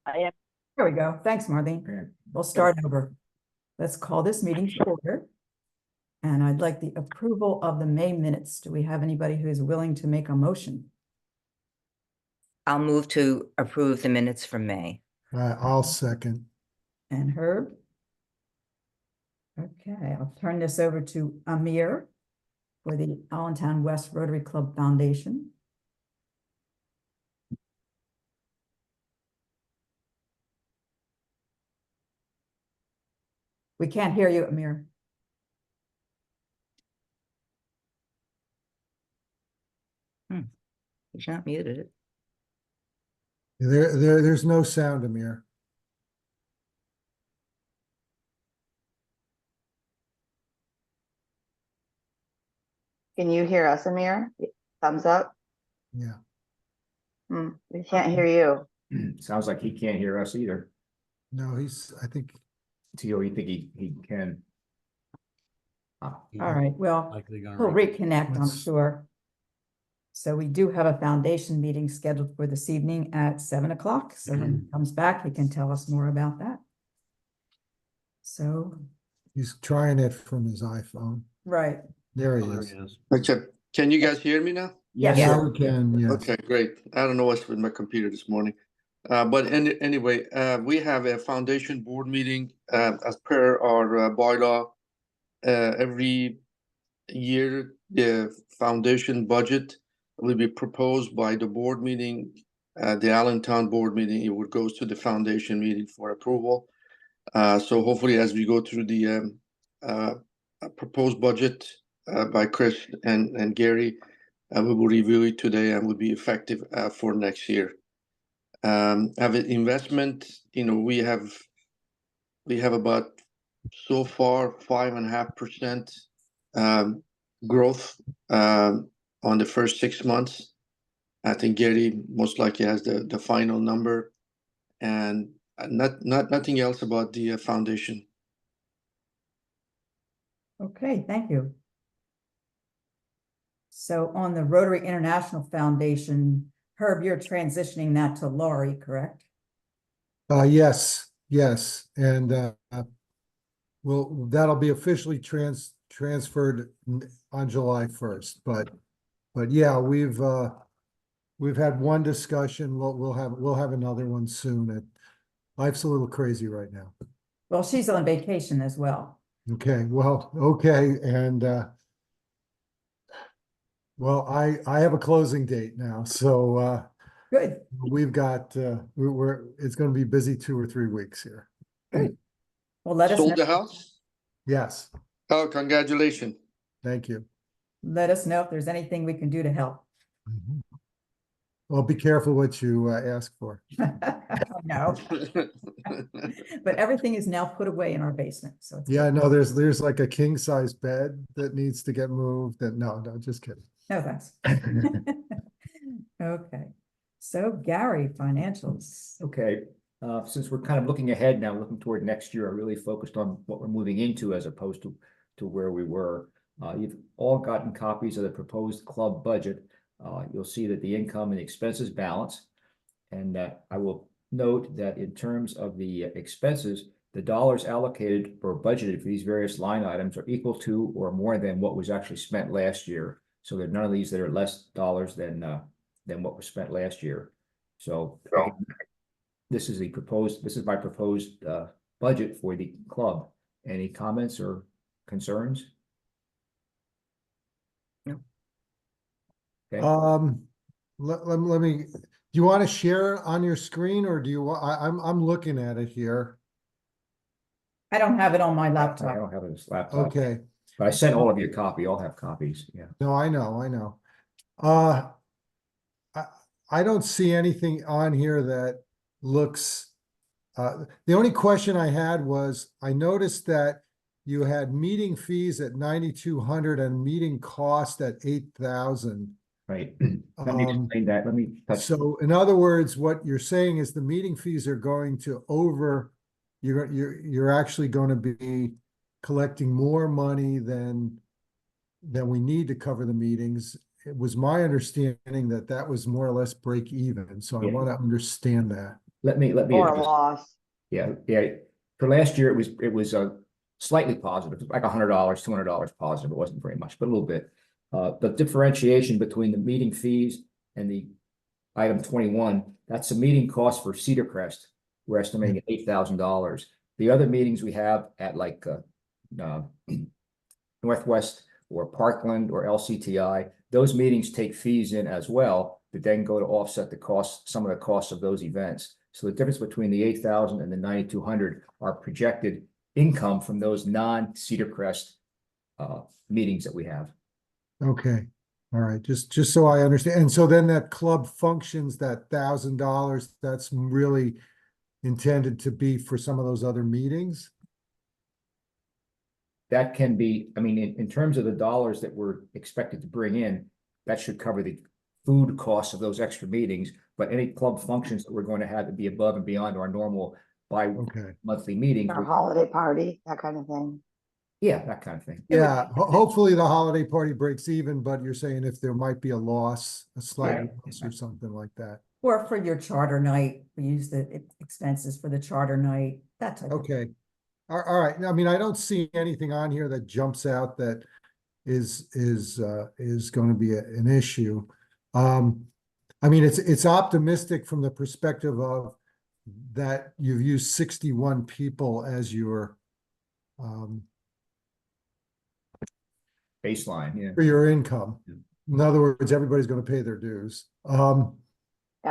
I am. There we go. Thanks, Marlene. Okay. We'll start over. Let's call this meeting to order. And I'd like the approval of the May minutes. Do we have anybody who is willing to make a motion? I'll move to approve the minutes from May. I'll second. And Herb? Okay, I'll turn this over to Amir for the Allentown West Rotary Club Foundation. We can't hear you, Amir. He's not muted. There's no sound, Amir. Can you hear us, Amir? Thumbs up. Yeah. We can't hear you. Sounds like he can't hear us either. No, I think. Tio, you think he can? All right, well, Likely gonna we'll reconnect, I'm Let's- sure. So we do have a foundation meeting scheduled for this evening at 7 o'clock. So when he comes back, he can tell us more about that. So, He's trying it from his iPhone. right. There he There is. he is. Okay, can you guys hear me now? Yes. Yeah, sir. we can, yeah. Okay, great. I don't know what's with my computer this morning. But anyway, we have a foundation board meeting as per our bylaw. Every year, the foundation budget will be proposed by the board meeting, the Allentown board meeting. It would go to the foundation meeting for approval. So hopefully, as we go through the proposed budget by Chris and Gary, we will review it today and will be effective for next year. Have an investment, we have about so far 5.5% growth on the first 6 months. I think Gary most likely has the final number, and nothing else about the foundation. Okay, thank you. So on the Rotary International Foundation, Herb, you're transitioning that to Laurie, correct? Yes, and that'll be officially transferred on July 1st. But yeah, we've had one discussion. We'll have another one soon. Life's a little crazy right now. Well, she's on vacation as well. Okay, and well, I have a closing date now, so Good. we've got it's going to be busy 2 or 3 weeks here. Great. Well, let us Sold know. the house? Yes, Oh, congratulations. thank you. Let us know if there's anything we can do to help. Well, be careful what you ask for. No, but everything is now put away in our basement, so it's Yeah, no, there's like a king size bed that needs to get moved. No, just kidding. no thanks. Okay, so Gary, financials. Okay, since we're kind of looking ahead now, looking toward next year, I really focused on what we're moving into as opposed to where we were. You've all gotten copies of the proposed club budget. You'll see that the income and expenses balance. And I will note that in terms of the expenses, the dollars allocated or budgeted for these various line items are equal to or more than what was actually spent last year. So there are none of these that are less dollars than what was spent last year. So this is my proposed budget for the club. Any comments or concerns? No. Okay. Let me. Do you want to share on your screen, or do you want? I'm looking at it here. I don't have it on my I laptop. don't have this laptop. Okay. But I sent all of you a copy. I'll have copies. Yeah. No, I know. I don't see anything on here that looks. The only question I had was, I noticed that you had meeting fees at 9,200 and meeting cost at 8,000. Right. Let me explain that. Let me touch. So in other words, what you're saying is the meeting fees are going to you're actually going to be collecting more money than we need to cover the meetings. It was my understanding that was more or less break even. So I Yeah. want to understand that. let me. Or a address- loss. Yeah, yeah. For last year, it was slightly positive, like $100, $200 positive. It wasn't very much, but a little bit. The differentiation between the meeting fees and the item 21, that's a meeting cost for Cedar Crest. We're estimating at $8,000. The other meetings we have at like Northwest or Parkland or LCTI, those meetings take fees in as well, that then go to offset the cost, some of the costs of those events. So the difference between the 8,000 and the 9,200 are projected income from those non-Cedar Crest meetings that we have. Okay, all right, just so I understand. And so then that club functions, that $1,000, that's really intended to be for some of those other meetings? That can be, I mean, in terms of the dollars that we're expected to bring in, that should cover the food costs of those extra meetings. But any club functions that we're going to have to be above and beyond our normal Okay, monthly meetings. Or a holiday party, that kind of thing. Yeah, that kind of thing. yeah, hopefully the holiday party breaks even, but you're saying if there might be a loss, a slight Yeah. loss or something like that. Or for your charter night, we use the expenses for the charter night, that type of. Okay, all right, I mean, I don't see anything on here that jumps out that is going to be an issue. I mean, it's optimistic from the perspective of that you've used 61 people as your Baseline, yeah. for your income. Yeah. In other words, everybody's going to pay their dues. I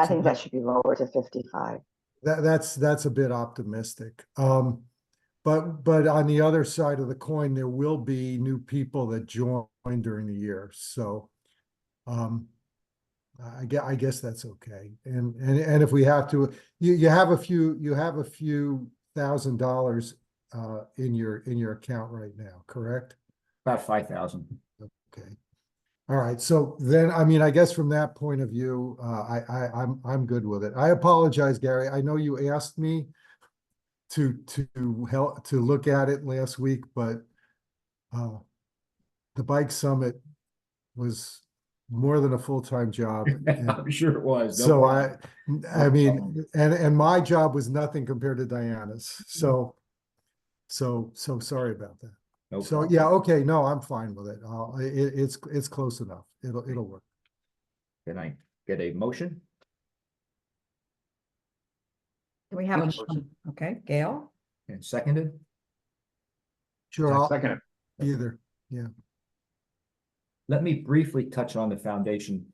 think that should be lower to 55. That's a bit optimistic. But on the other side of the coin, there will be new people that join during the year. So I guess that's okay. And if we have to, you have a few $1,000 in your account right now, correct? About 5,000. Okay. All right. So then, I mean, I guess from that point of view, I'm good with it. I apologize, Gary. I know you asked me to help to look at it last week, but the bike summit was more than a full-time job. I'm sure it was. No So problem. I mean, and my job was nothing compared to Diana's. So sorry about that. No So problem. yeah, okay, no, I'm fine with it. It's close enough. It'll work. Can I get a motion? Do we have a, Yes. okay, Gail? And seconded? Sure, I'll Second. either. Yeah. Let me briefly touch on the foundation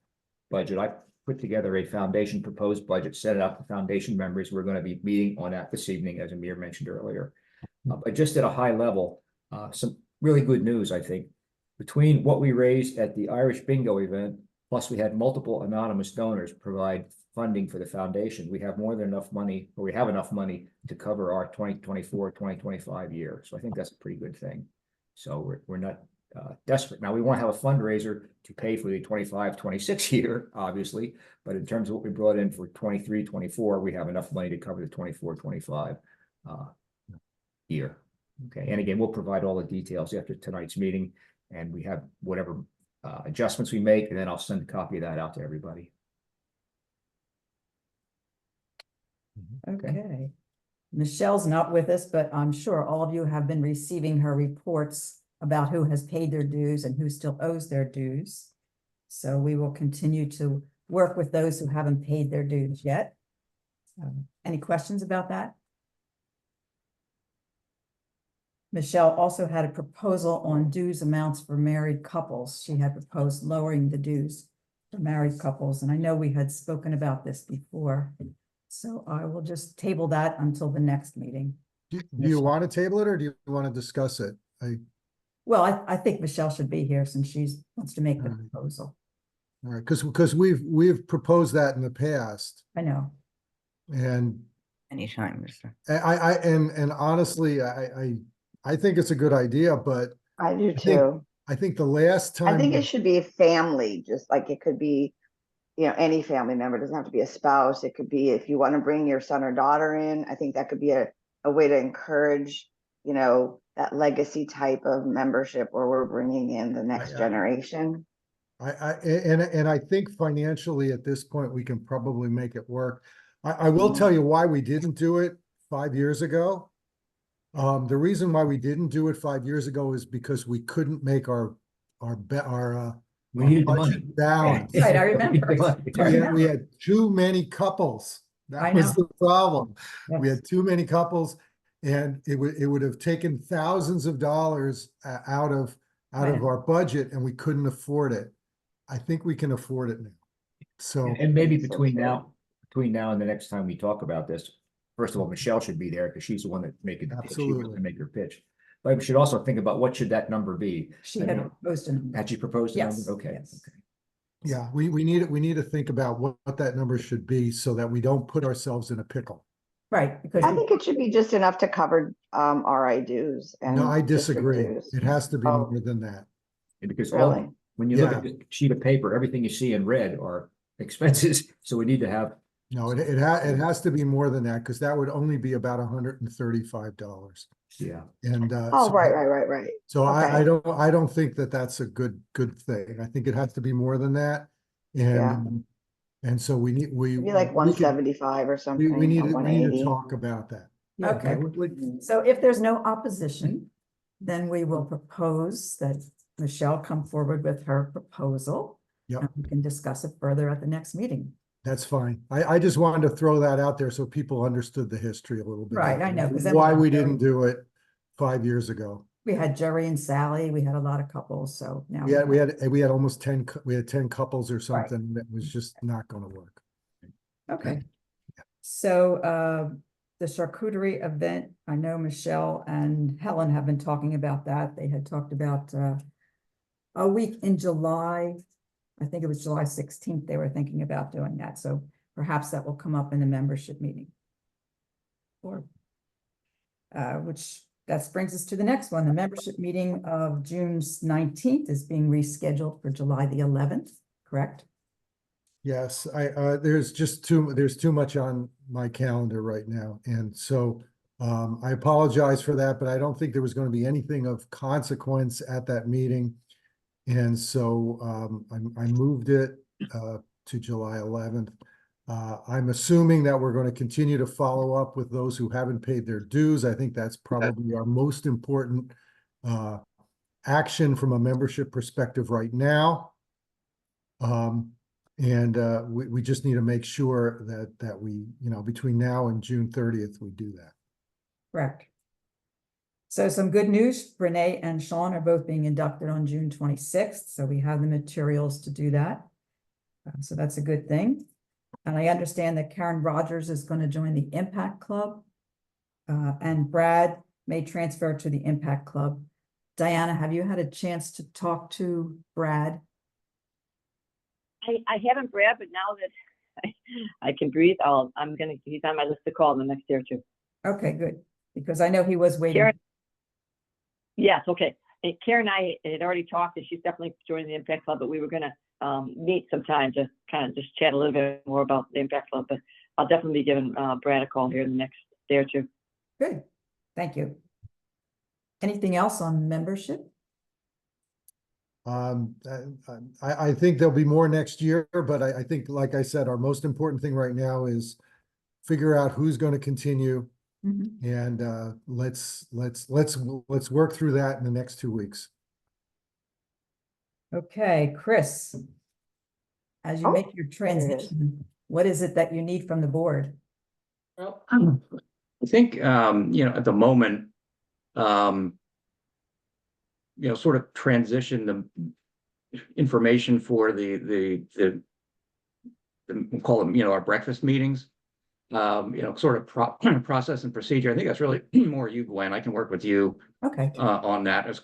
budget. I put together a foundation proposed budget, set it out to foundation members. We're going to be meeting on that this evening, as Amir mentioned earlier. But just at a high level, some really good news, I think. Between what we raised at the Irish Bingo event, plus we had multiple anonymous donors provide funding for the foundation, we have more than enough money, or we have enough money to cover our 2024, 2025 year. So I think that's a pretty good thing. So we're not desperate. Now we want to have a fundraiser to pay for the 25, 26 year, obviously, but in terms of what we brought in for 23, 24, we have enough money to cover the 24, 25 year. Okay, and again, we'll provide all the details after tonight's meeting, and we have whatever adjustments we make, and then I'll send a copy of that out to everybody. Okay. Michelle's not with us, but I'm sure all of you have been receiving her reports about who has paid their dues and who still owes their dues. So we will continue to work with those who haven't paid their dues yet. Any questions about that? Michelle also had a proposal on dues amounts for married couples. She had proposed lowering the dues for married couples, and I know we had spoken about this before. So I will just table that until the next meeting. Do you want to table it or do you want to discuss it? Well, I think Michelle should be here since she's wants to make the Alright. proposal. All right, because we've proposed that in the past, I know. and Anytime, Mr. and honestly, I think it's a good idea, but I do think too. I think the last time I think it should be family, just like it could be, any family member. It doesn't have to be a spouse. It could be if you want to bring your son or daughter in. I think that could be a way to encourage, that legacy type of membership where we're bringing in the next generation. and I think financially at this point we can probably make it work. I will tell you why we didn't do it 5 years ago. The reason why we didn't do it 5 years ago is because we couldn't make our We needed the budget money. balance. Right, I remember. We had too many couples. I That was know. the problem. We Yes. had too many couples, and it would have taken thousands of dollars out of Right. our budget, and we couldn't afford it. I think we can afford it now. So And maybe So between true. now and the next time we talk about this, first of all, Michelle should be there because she's the one that's making the pitch. She wants to Absolutely. make her pitch. But we should also think about what should that number be? She I had mean, proposed a number. Had she proposed a Yes, number? Okay. yes. Okay. yeah, we need to think about what that number should be so that we don't put ourselves in a pickle. Right, because I think it should be just enough to cover RI dues and No, I district disagree. dues. It has to be Oh. more than that. Because Really? when you look at the sheet of paper, everything you see in red are expenses. So we need to have. No, it has to be more than that, because that would only be about $135. Yeah. And Oh, so- right. So I Okay. don't think that that's a good thing. I think it has to be more than that. Yeah. And so we Maybe like we could- 175 or something. we need or to 180. talk about that. Yeah, Okay. So if there's no opposition, then we will propose that Michelle come forward with her proposal. Yep. And we can discuss it further at the next meeting. That's fine. I just wanted to throw that out there so people understood the history a little bit. Right, I know, 'cause then we Why have we Jerry. didn't do it 5 years ago. We had Jerry and Sally, we had a lot of couples, so now. We had almost 10, we had 10 couples or something that was just not gonna work. Okay. So the charcuterie event, I know Michelle and Helen have been talking about that. They had talked about a week in July. I think it was July 16th, they were thinking about doing that. So perhaps that will come up in the membership meeting. Or which that brings us to the next one. The membership meeting of June 19th is being rescheduled for July the 11th, correct? Yes, there's too much on my calendar right now. And so I apologize for that, but I don't think there was going to be anything of consequence at that meeting. And so I moved it to July 11th. I'm assuming that we're going to continue to follow up with those who haven't paid their dues. I think that's probably our most important action from a membership perspective right now. We just need to make sure that we, between now and June 30th, we do that. Correct. So some good news, Renee and Sean are both being inducted on June 26th, so we have the materials to do that. So that's a good thing. And I understand that Karen Rogers is going to join the Impact Club. And Brad may transfer to the Impact Club. Diana, have you had a chance to talk to Brad? I haven't, Brad, but now that I can breathe, he's on my list to call in the next day or two. Okay, good, because I know he was waiting. Karen, yes, okay. And Karen and I had already talked, and she's definitely joining the Impact Club, but we were gonna meet sometime to kind of just chat a little bit more about the Impact Club, but I'll definitely be giving Brad a call here in the next day or two. Good, thank you. Anything else on membership? I think there'll be more next year, but I think, like I said, our most important thing right now is figure out who's going to continue. Mhm. And let's work through that in the next 2 weeks. Okay, Chris. As you Oh, make your transition, what is it that you need from the board? Well, I think, at the moment, sort of transition the information for the we'll call them, our breakfast meetings, sort of process and procedure. I think that's really more you, Gwen. I can work with you Okay. on that. It's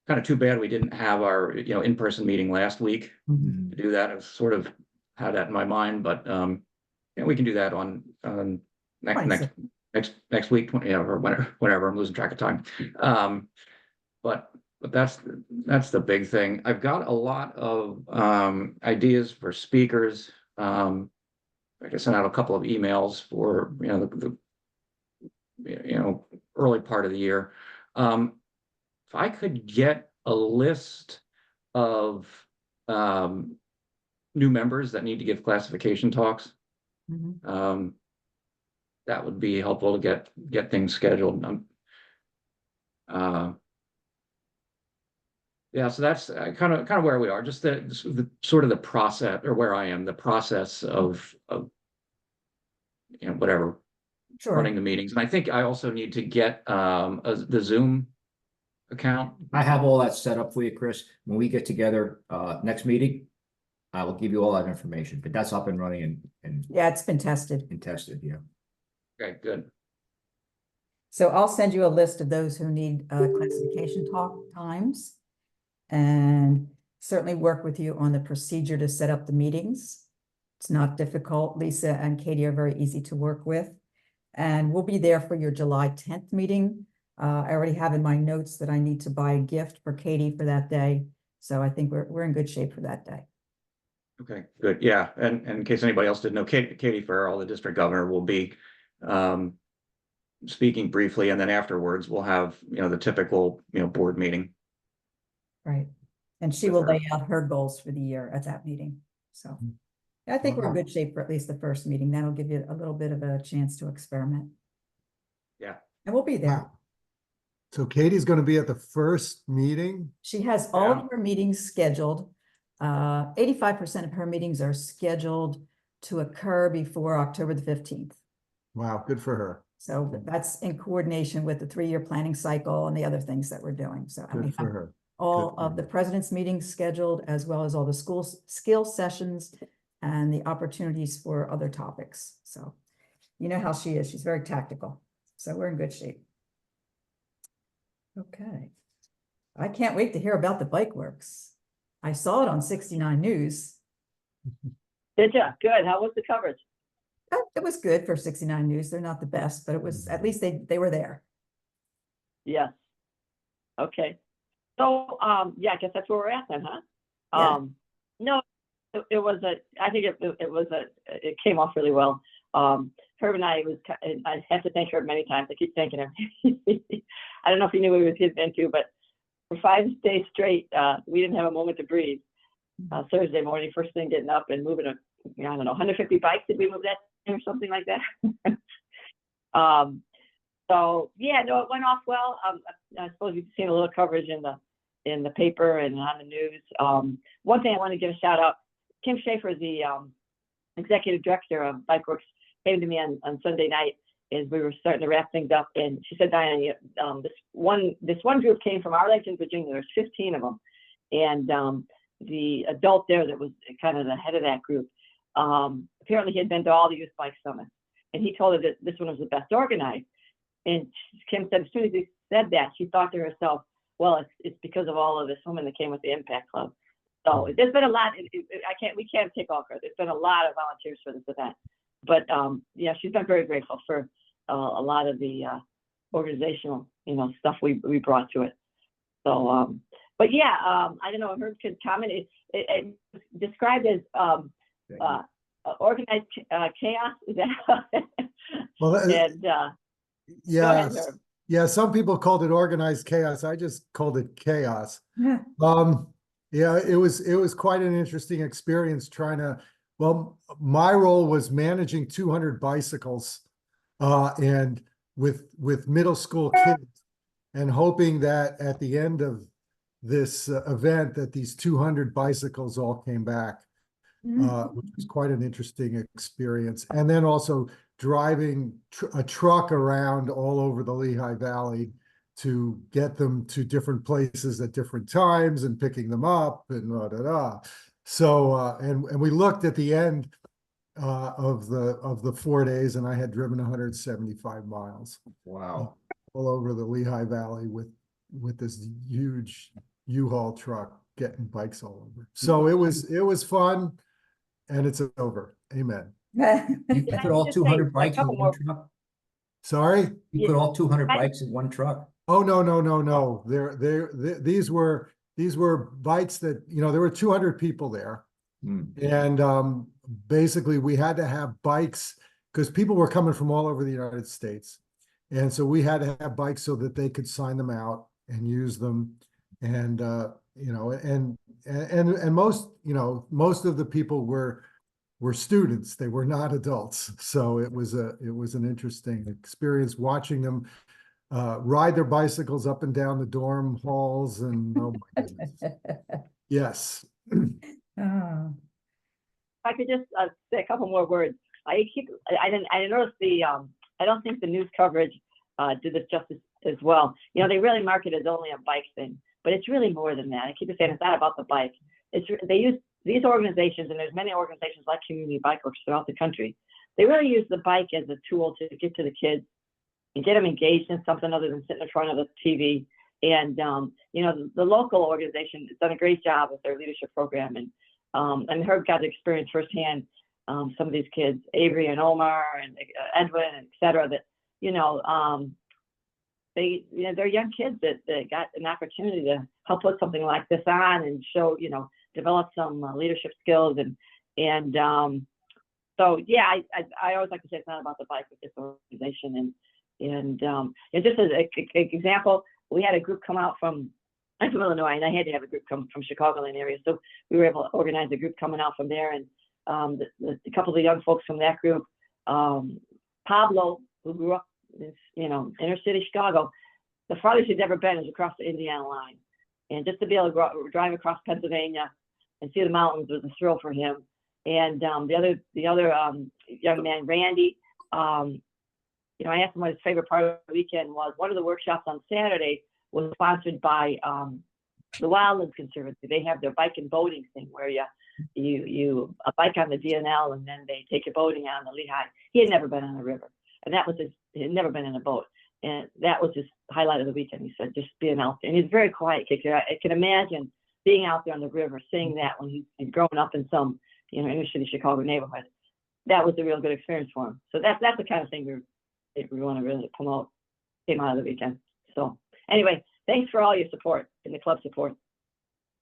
kind of too bad we didn't have our, in-person meeting last week Mhm. to do that. I sort of had that in my mind, but we can do that on next week, or whenever. I'm losing track of time. But that's the big thing. I've got a lot of ideas for speakers. I sent out a couple of emails for the early part of the year. If I could get a list of new members that need to give classification talks, Mhm. that would be helpful to get things scheduled. Yeah, so that's kind of where we are, just the sort of the process, or where I am, the process of whatever, Sure. running the meetings. And I think I also need to get the Zoom account. I have all that set up for you, Chris. When we get together, next meeting, I will give you all that information, but that's up and running and Yeah, it's been tested. tested, yeah. Okay, good. So I'll send you a list of those who need classification talk times. And certainly work with you on the procedure to set up the meetings. It's not difficult. Lisa and Katie are very easy to work with. And we'll be there for your July 10th meeting. I already have in my notes that I need to buy a gift for Katie for that day. So I think we're in good shape for that day. Okay, good. Yeah, and in case anybody else didn't know, Katie Farrell, the district governor, will be speaking briefly, and then afterwards we'll have the typical board meeting. Right. And she will lay out her goals for the year at that meeting. So I think we're in good shape for at least the first meeting. That'll give you a little bit of a chance to experiment. Yeah. And we'll be there. Wow. So Katie's going to be at the first meeting. She has all of her meetings scheduled. 85% of her meetings are scheduled to occur before October the 15th. Wow, good for her. So that's in coordination with the 3-year planning cycle and the other things that we're doing. So and we Good for have her. all Good for of the her. president's meetings scheduled, as well as all the school skill sessions and the opportunities for other topics. So you know how she is. She's very tactical. So we're in good shape. Okay. I can't wait to hear about the bike works. I saw it on 69 News. Did ya? Good. How was the coverage? It was good for 69 News. They're not the best, but it was, at least they were there. Yes. Okay. So, yeah, I guess that's where we're at then, huh? Yeah. No, it was I think it came off really well. Herb and I have to thank Herb many times. I keep thanking him. I don't know if he knew what he was getting into, but for 5 days straight, we didn't have a moment to breathe. Thursday morning, first thing getting up and moving I don't know, 150 bikes. Did we move that or something like that? So yeah, no, it went off well. I suppose you've seen a little coverage in the paper and on the news. One thing I want to give a shout out, Kim Schaefer, the executive director of Bikeworks, came to me on Sunday night as we were starting to wrap things up, and she said, Diana, this one group came from Arlington, Virginia. There's 15 of them, and the adult there that was kind of the head of that group, apparently he had been to all the youth bike summits, and he told her that this one was the best organized. And Kim said, as soon as he said that, she thought to herself, well, it's because of all of this women that came with the Impact Club. So there's been a lot. We can't take all credit. There's been a lot of volunteers for this event, but yeah, she's been very grateful for a lot of the organizational, stuff we brought to it. So, but yeah, I don't know if Herb could comment. It's described as organized chaos. Is that? Well, and yeah, ahead, Herb. yeah. Some people called it organized chaos. I just called it chaos. Yeah. Yeah, it was quite an interesting experience trying to. Well, my role was managing 200 bicycles, and with middle school kids, and hoping that at the end of this event that these 200 bicycles all came back, which was quite an interesting experience. And then also driving a truck around all over the Lehigh Valley to get them to different places at different times and picking them up and So, and we looked at the end of the 4 days, and I had driven 175 miles. Wow. All over the Lehigh Valley with this huge U-Haul truck getting bikes all over. So it was fun, and it's over. Amen. You Can I put all just say 200 a bikes in couple one more- truck? Sorry? You put all 200 I- bikes in one truck? Oh, no. These were bikes that, there were 200 people there. And basically we had to have bikes because people were coming from all over the United States. And so we had to have bikes so that they could sign them out and use them. And, and most of the people were were students. They were not adults. So it was an interesting experience watching them ride their bicycles up and down the dorm halls, and oh my goodness. Yes. Oh, I could just say a couple more words. I noticed I don't think the news coverage did this justice as well. You know, they really market it as only a bike thing, but it's really more than that. I keep saying it's not about the bike. They use these organizations, and there's many organizations like Community Bike Works throughout the country. They really use the bike as a tool to get to the kids and get them engaged in something other than sitting in front of the TV. And you know, the local organization has done a great job with their leadership program, and Herb got to experience firsthand some of these kids, Avery and Omar and Edwin, and et cetera, that, you know, they're young kids that got an opportunity to help put something like this on and show, you know, develop some leadership skills. And so, yeah, I always like to say it's not about the bike with this organization. And just as an example, we had a group come out I'm from Illinois, and I had to have a group come from Chicagoland area. So we were able to organize a group coming out from there. And a couple of the young folks from that group, Pablo, who grew up in, you know, inner city Chicago, the farthest he's ever been is across the Indiana line. And just to be able to drive across Pennsylvania and see the mountains was a thrill for him. And the other young man, Randy, you know, I asked him what his favorite part of the weekend was. One of the workshops on Saturday was sponsored by the Wildlands Conservancy. They have their bike and boating thing where you bike on the DNL and then they take you boating on the Lehigh. He had never been on a river, and he had never been in a boat, and that was his highlight of the weekend. He said, just being out there, and he's a very quiet kid. I can imagine being out there on the river, seeing that when he's growing up in some, you know, inner city Chicago neighborhood. That was a real good experience for him. So that's the kind of thing we want to really promote. Came out of the weekend. So anyway, thanks for all your support and the club support.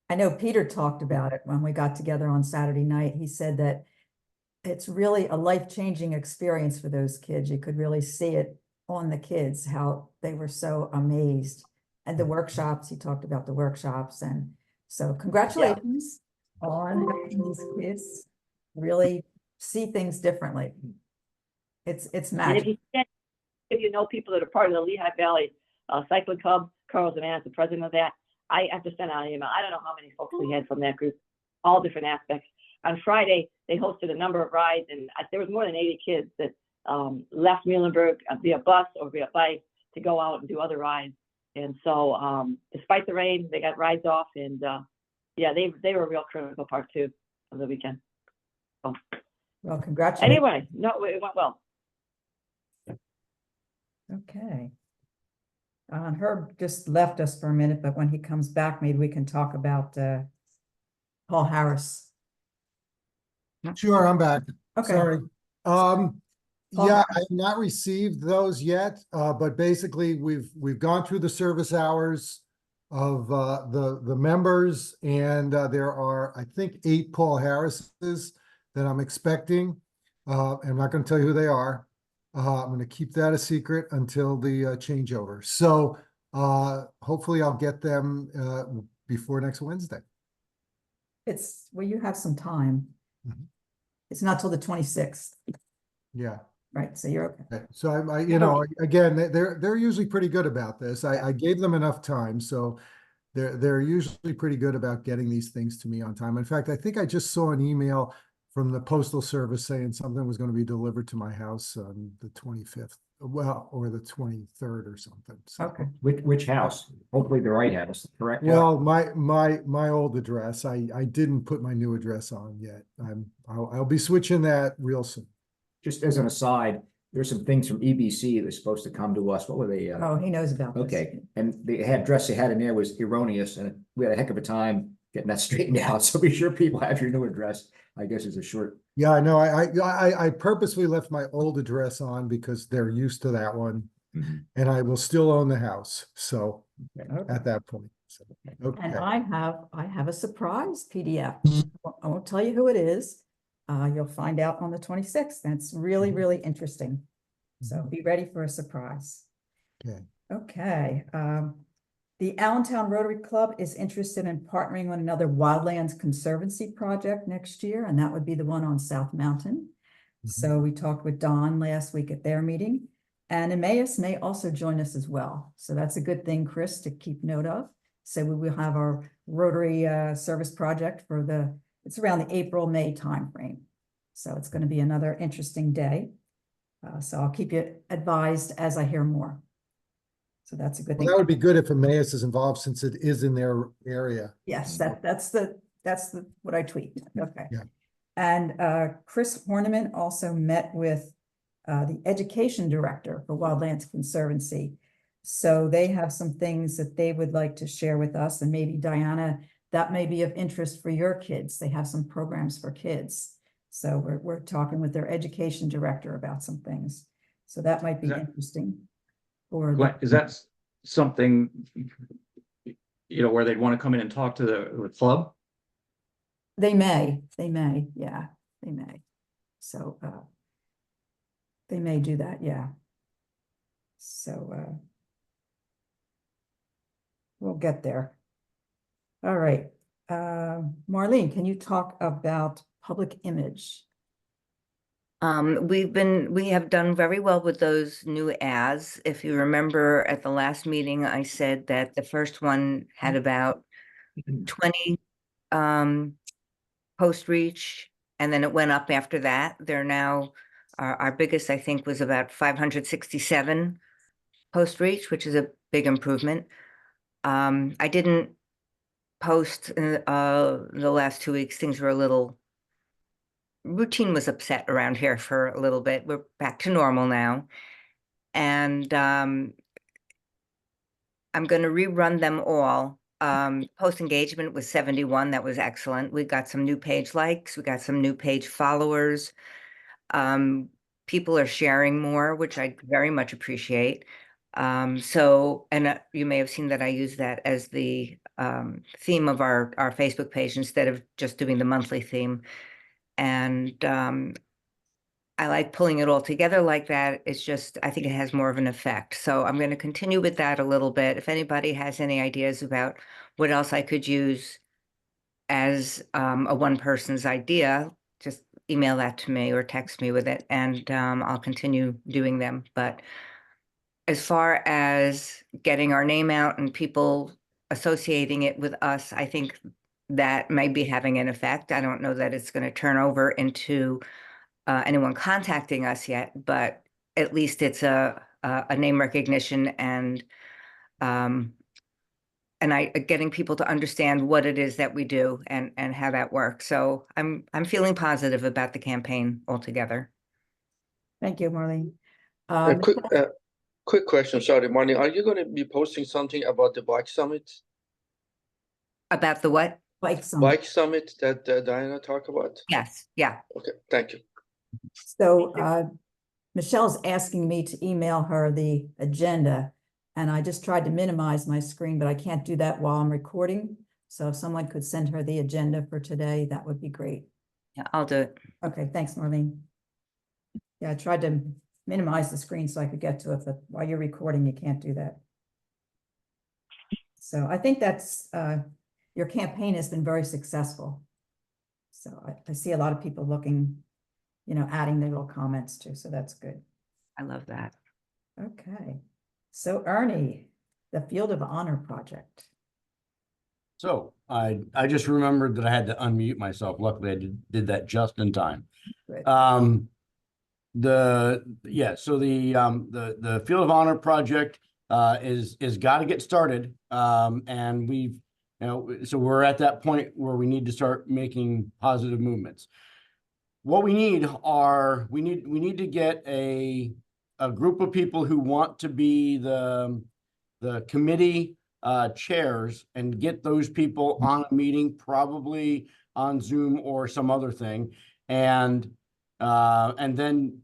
I know Peter talked about it when we got together on Saturday night. He said that it's really a life-changing experience for those kids. You could really see it on the kids, how they were so amazed. And the workshops, he talked about the workshops. And so congratulations on helping these kids really see things differently. It's magic. And if you know people that are part of the Lehigh Valley Cycling Club, Carl Zaman, the president of that, I have to send out an email. I don't know how many folks we had from that group, all different aspects. On Friday, they hosted a number of rides, and there was more than 80 kids that left Muhlenberg via bus or via bike to go out and do other rides. And so despite the rain, they got rides off, and yeah, they were a real critical part too of the weekend. So, Well, congratulations. anyway, no, it went well. Okay. Herb just left us for a minute, but when he comes back, maybe we can talk about Paul Harris. Sure, I'm back. Okay. Sorry. Yeah, I have not received those yet, but basically we've gone through the service hours of the members, and there are, I think, 8 Paul Harrises that I'm expecting. I'm not going to tell you who they are. I'm going to keep that a secret until the changeover. So hopefully I'll get them before next Wednesday. Well, you have some time. Mhm. It's not till the 26th. Yeah. Right, so you're okay. Okay. So I you know, again, they're usually pretty good about this. I gave them enough time, so they're usually pretty good about getting these things to me on time. In fact, I think I just saw an email from the Postal Service saying something was going to be delivered to my house on the 25th, well, or the 23rd or something. So, Okay. Which house? Hopefully the right house, correct? well, my old address, I didn't put my new address on yet. I'll be switching that real soon. Just as an aside, there's some things from EBC that's supposed to come to us. What were they? Oh, he knows about this. Okay, and the address they had in there was erroneous, and we had a heck of a time getting that straightened out. So be sure people have your new address. I guess it's a short. Yeah, I know. I purposely left my old address on because they're used to that one, and I will still own the house. So Okay. at that point, so, okay. And I have a surprise PDF. I won't tell you who it is. You'll find out on the 26th. That's really, really interesting. So be ready for a surprise. Okay. Okay. The Allentown Rotary Club is interested in partnering on another Wildlands Conservancy project next year, and that would be the one on South Mountain. So we talked with Don last week at their meeting, and Emmaus may also join us as well. So that's a good thing, Chris, to keep note of. So we will have our Rotary service project for it's around the April-May timeframe. So it's going to be another interesting day. So I'll keep you advised as I hear more. So that's a good Well, thing. that would be good if Emmaus is involved since it is in their area. Yes, that's what I tweeted. Okay. Yeah. And Chris Horniman also met with the education director for Wildlands Conservancy. So they have some things that they would like to share with us, and maybe Diana, that may be of interest for your kids. They have some programs for kids. So we're talking with their education director about some things. So that might be interesting. Or Is that something, where they'd want to come in and talk to the club? they may, yeah, they may. So they may do that, yeah. So we'll get there. All right. Marlene, can you talk about public image? We have done very well with those new ads. If you remember at the last meeting, I said that the first one had about 20 post reach, and then it went up after that. They're now, our biggest, I think, was about 567 post reach, which is a big improvement. I didn't post the last 2 weeks. Things were a little, routine was upset around here for a little bit. We're back to normal now. And I'm going to rerun them all. Post engagement was 71. That was excellent. We got some new page likes. We got some new page followers. People are sharing more, which I very much appreciate. So, and you may have seen that I use that as the theme of our Facebook page instead of just doing the monthly theme. And I like pulling it all together like that. It's just, I think it has more of an effect. So I'm going to continue with that a little bit. If anybody has any ideas about what else I could use as a one person's idea, just email that to me or text me with it, and I'll continue doing them. But as far as getting our name out and people associating it with us, I think that might be having an effect. I don't know that it's going to turn over into anyone contacting us yet, but at least it's a name recognition and getting people to understand what it is that we do and how that works. So I'm feeling positive about the campaign altogether. Thank you, Marlene. A quick question, sorry, Marnie, are you going to be posting something about the bike summit? About the what? Bike Summit that Diana talked about? Yes, yeah. Okay, thank you. So Michelle's asking me to email her the agenda, and I just tried to minimize my screen, but I can't do that while I'm recording. So if someone could send her the agenda for today, that would be great. Yeah, I'll do it. Okay, thanks, Marlene. Yeah, I tried to minimize the screen so I could get to it, but while you're recording, you can't do that. So I think that's, your campaign has been very successful. So I see a lot of people looking, adding their little comments too, so that's good. I love that. Okay, so Ernie, the Field of Honor project. So I just remembered that I had to unmute myself. Luckily, I did that just in time. Good. The Field of Honor project is got to get started. And we've, so we're at that point where we need to start making positive movements. What we need are, we need to get a group of people who want to be the committee chairs and get those people on a meeting, probably on Zoom or some other thing, and then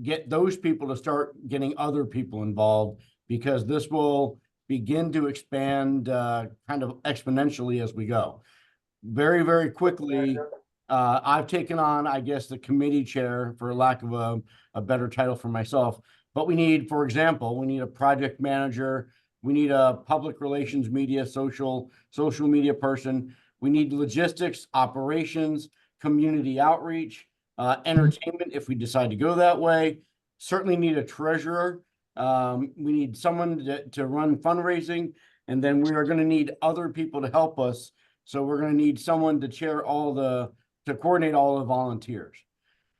get those people to start getting other people involved, because this will begin to expand kind of exponentially as we go. Very, very quickly, I've taken on, I guess, the committee chair, for lack of a better title for myself. But we need, for example, we need a project manager, We need a public relations media, social media person. We need logistics, operations, community outreach, entertainment if we decide to go that way. Certainly need a treasurer. We need someone to run fundraising, and then we are going to need other people to help us. So we're going to need someone to to coordinate all the volunteers.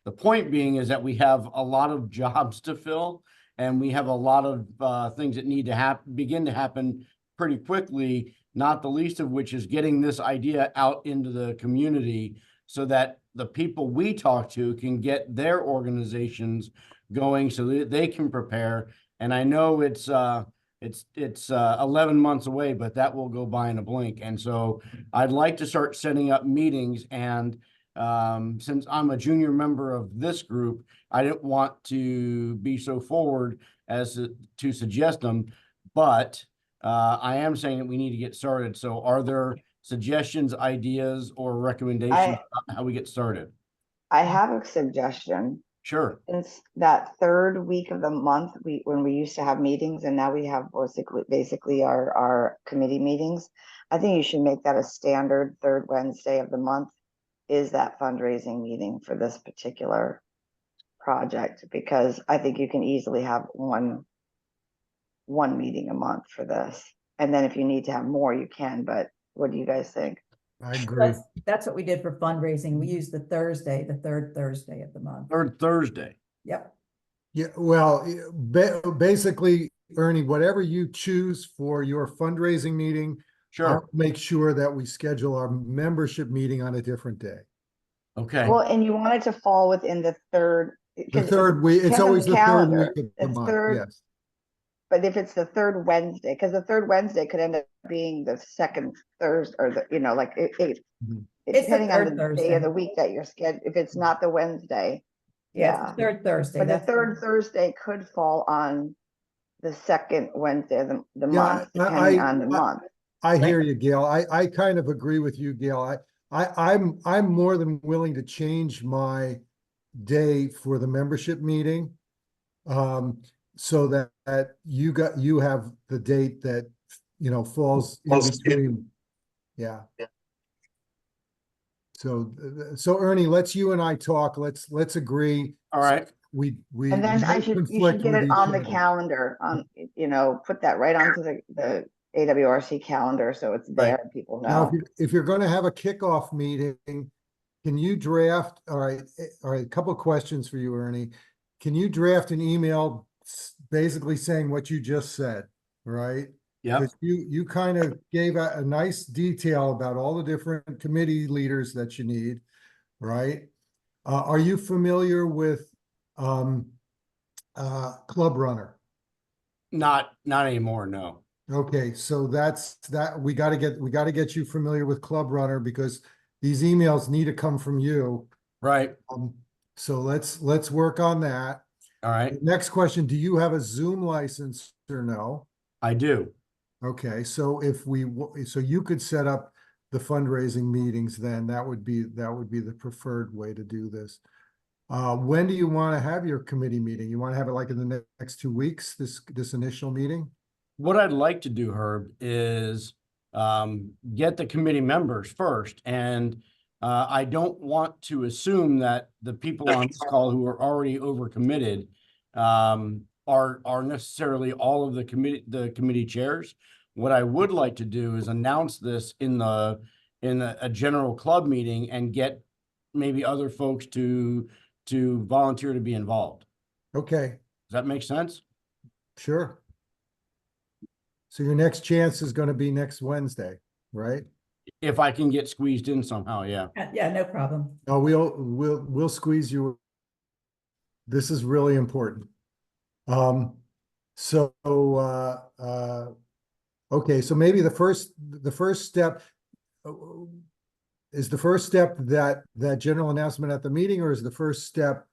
The point being is that we have a lot of jobs to fill, and we have a lot of things that need to begin to happen pretty quickly, not the least of which is getting this idea out into the community so that the people we talk to can get their organizations going so that they can prepare. And I know it's 11 months away, but that will go by in a blink. And so I'd like to start setting up meetings, and since I'm a junior member of this group, I didn't want to be so forward as to suggest them, but I am saying that we need to get started. So are there suggestions, ideas, or recommendations about how we get started? I have a suggestion. Sure. Since that third week of the month, when we used to have meetings and now we have basically our committee meetings, I think you should make that a standard third Wednesday of the month is that fundraising meeting for this particular project, because I think you can easily have one meeting a month for this. And then if you need to have more, you can, but what do you guys think? I agree. That's what we did for fundraising. We used the third Thursday of the month. Third Thursday. Yep. Yeah, well, basically, Ernie, whatever you choose for your fundraising meeting, Sure. I'll make sure that we schedule our membership meeting on a different day. Okay. Well, and you want it to fall within the third. The third week, it's always the third week of the it's month, third, yes. But if it's the third Wednesday, because the third Wednesday could end up being the second Thursday, or Mhm. It's the depending on third the day Thursday. of the week that you're scheduled, if it's not the Wednesday. Yeah, Yeah, it's the third Thursday. but the That's third Thursday could fall on the second Wednesday of the Yeah, month, depending on the month. I hear you, Gail. I kind of agree with you, Gail. I'm more than willing to change my day for the membership meeting. So that you have the date that, falls in between. Yeah. So Ernie, you and I talk, let's agree. All right. We And then don't you conflict should get with it each on the other. calendar, put that right onto the AWRC calendar, so it's there and people Now, know. if you're gonna have a kickoff meeting, can you draft, all right, a couple of questions for you, Ernie. Can you draft an email basically saying what you just said, right? Yep. Because you kind of gave a nice detail about all the different committee leaders that you need, right? Are you familiar with Club Runner? Not anymore. No. Okay, so we gotta get you familiar with Club Runner because these emails need to come from you. Right. So let's work on that. All right. Next question, do you have a Zoom license or no? I do. Okay, so so you could set up the fundraising meetings, then that would be the preferred way to do this. When do you want to have your committee meeting? You want to have it like in the next 2 weeks, this initial meeting? What I'd like to do, Herb, is get the committee members first. And I don't want to assume that the people on this call who are already overcommitted are necessarily all of the committee chairs. What I would like to do is announce this in a general club meeting and get maybe other folks to volunteer to be involved. Okay, Does that make sense? sure. So your next chance is going to be next Wednesday, right? If I can get squeezed in somehow, yeah. Yeah, no problem. Oh, we'll squeeze you. This is really important. So okay, so maybe the first step is the first step that general announcement at the meeting, or is the first step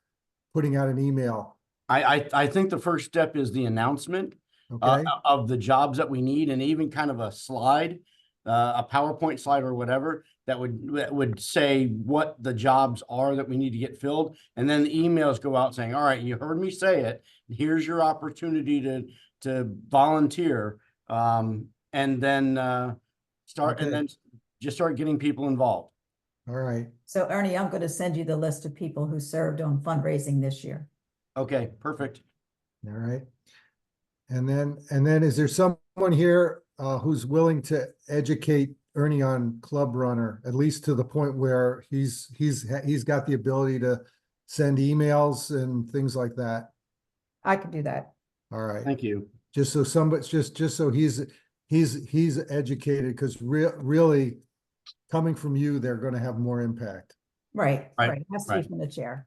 putting out an email? I think the first step is the announcement Okay, of the jobs that we need, and even kind of a slide, a PowerPoint slide or whatever that would say what the jobs are that we need to get filled. And then the emails go out saying, all right, you heard me say it. Here's your opportunity to volunteer. And then, start, and Okay. then just start getting people involved. All right. So Ernie, I'm going to send you the list of people who served on fundraising this year. Okay, perfect. All right. And then is there someone here who's willing to educate Ernie on Club Runner, at least to the point where he's got the ability to send emails and things like that? I could do that. All right. Thank you. Just so somebody, just so he's educated, because really coming from you, they're going to have more impact. Right, Right, right. It has to be right. from the chair.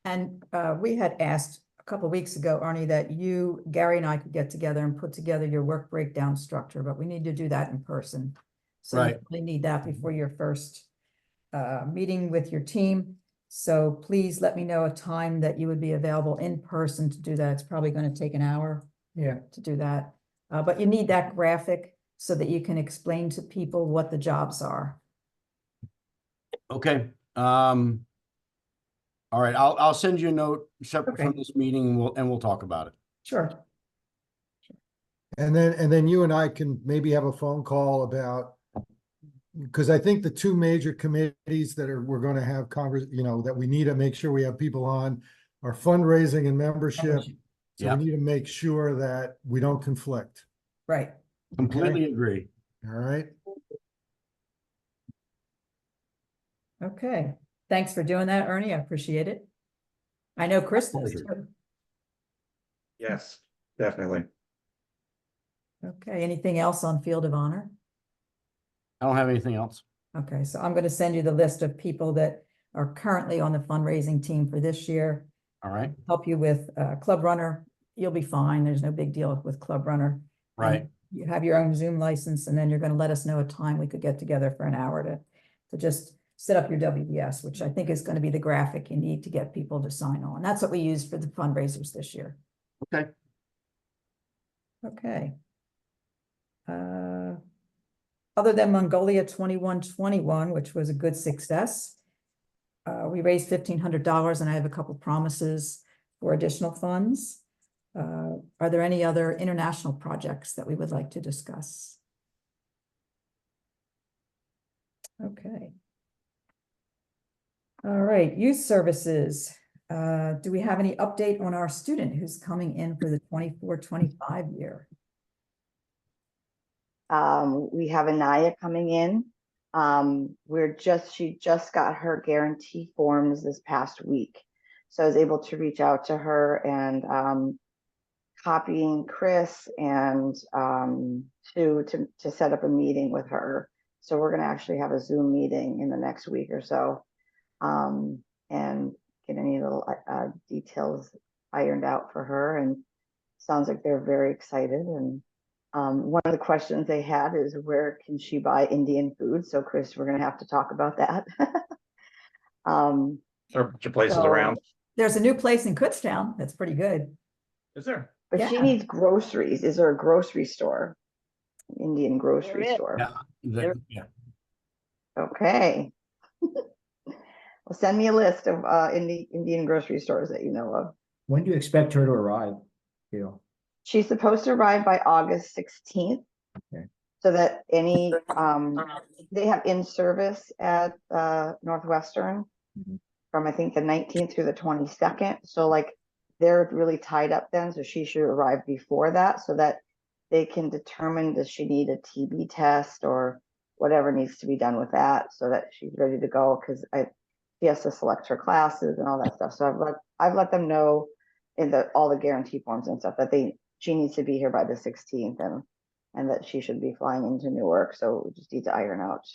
And we had asked a couple of weeks ago, Arnie, that you, Gary and I could get together and put together your work breakdown structure, but we need to do that in person. So you Right. really need that before your first meeting with your team. So please let me know a time that you would be available in person to do that. It's probably going to take an hour to do that. But you need that graphic so that you can explain to people what the jobs are. Okay. All right, I'll send you a note separate from Okay. this meeting, and we'll talk about it. Sure. And then you and I can maybe have a phone call about, because I think the two major committees that we're going to have that we need to make sure we have people on are fundraising and membership. So Yeah. we need to make sure that we don't conflict. Right. Completely agree. All right. Okay. Thanks for doing that, Ernie. I appreciate it. I know Chris does Pleasure. too. Yes, definitely. Okay. Anything else on Field of Honor? I don't have anything else. Okay. So I'm going to send you the list of people that are currently on the fundraising team for this year. All right. Help you with Club Runner. You'll be fine. There's no big deal with Club Runner. Right. And you have your own Zoom license, and then you're going to let us know a time we could get together for an hour to just set up your WBS, which I think is going to be the graphic you need to get people to sign on. That's what we used for the fundraisers this year. Okay. Okay. Other than Mongolia 2121, which was a good success, we raised $1,500, and I have a couple promises for additional funds. Are there any other international projects that we would like to discuss? Okay. All right, youth services. Do we have any update on our student who's coming in for the 24-25 year? We have Anaya coming in. She just got her guarantee forms this past week. So I was able to reach out to her and copying Chris and to set up a meeting with her. So we're going to actually have a Zoom meeting in the next week or so, and get any little details ironed out for her. And sounds like they're very excited. And one of the questions they had is, where can she buy Indian food? So Chris, we're going to have to talk about that. There are a bunch of places around. There's a new place in Kutztown that's pretty good. Is there? But she Yeah. needs groceries. Is there a grocery store? Indian grocery There is. store. Yeah. Yeah. Okay. Well, send me a list of Indian grocery stores that you know of. When do you expect her to arrive, Gail? She's supposed to arrive by August 16th. Okay. So that they have in-service at Northwestern Mhm. from I think the 19th through the 22nd. So like they're really tied up then. So she should arrive before that so that they can determine, does she need a TB test or whatever needs to be done with that so that she's ready to go, because she has to select her classes and all that stuff. So I've let them know in all the guarantee forms and stuff that she needs to be here by the 16th and that she should be flying into Newark. So we just need to iron out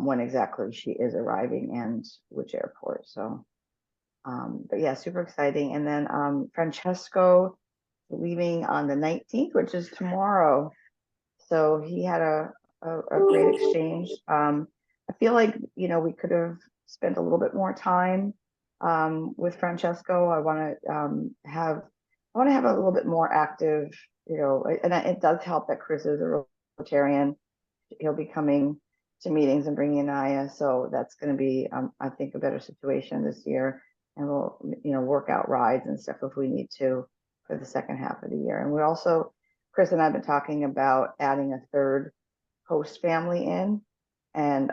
when exactly she is arriving and which airport. So, but yeah, super exciting. And then Francesco leaving on the 19th, which is tomorrow. So he had a great exchange. I feel like, we could have spent a little bit more time with Francesco. I want to have a little bit more active, and it does help that Chris is a Rotarian. He'll be coming to meetings and bringing Anaya. So that's going to be, I think, a better situation this year. And we'll, work out rides and stuff if we need to for the second half of the year. And we're also, Chris and I have been talking about adding a third host family in. And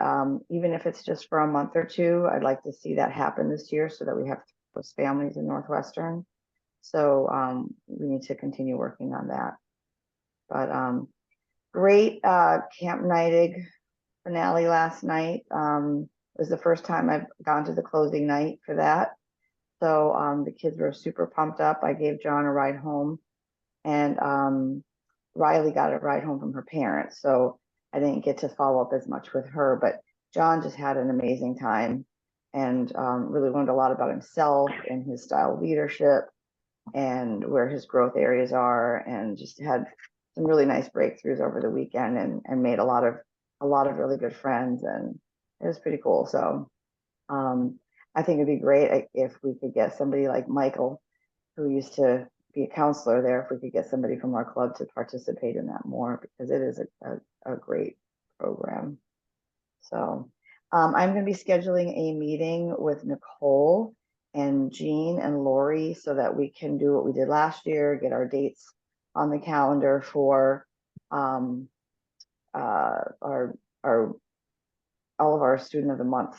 even if it's just for a month or two, I'd like to see that happen this year so that we have host families in Northwestern. So we need to continue working on that. But great Camp Neidig finale last night. It was the first time I've gone to the closing night for that. So the kids were super pumped up. I gave John a ride home, and Riley got a ride home from her parents. So I didn't get to follow up as much with her, but John just had an amazing time and really learned a lot about himself and his style of leadership and where his growth areas are, and just had some really nice breakthroughs over the weekend and made a lot of really good friends, and it was pretty cool. So I think it'd be great if we could get somebody like Michael, who used to be a counselor there, if we could get somebody from our club to participate in that more, because it is a great program. So I'm going to be scheduling a meeting with Nicole and Jean and Lori so that we can do what we did last year, get our dates on the calendar for all of our student of the month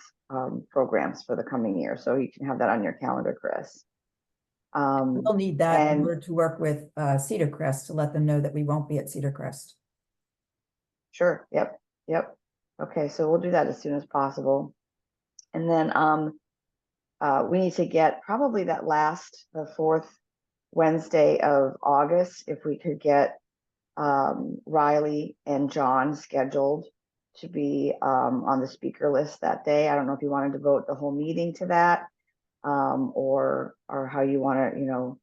programs for the coming year. So you can have that on your calendar, Chris. We'll need that in and- order to work with Cedar Crest to let them know that we won't be at Cedar Crest. Sure. Yep. Okay, so we'll do that as soon as possible. And then we need to get probably the fourth Wednesday of August, if we could get Riley and John scheduled to be on the speaker list that day. I don't know if you want to devote the whole meeting to that, or how you want to,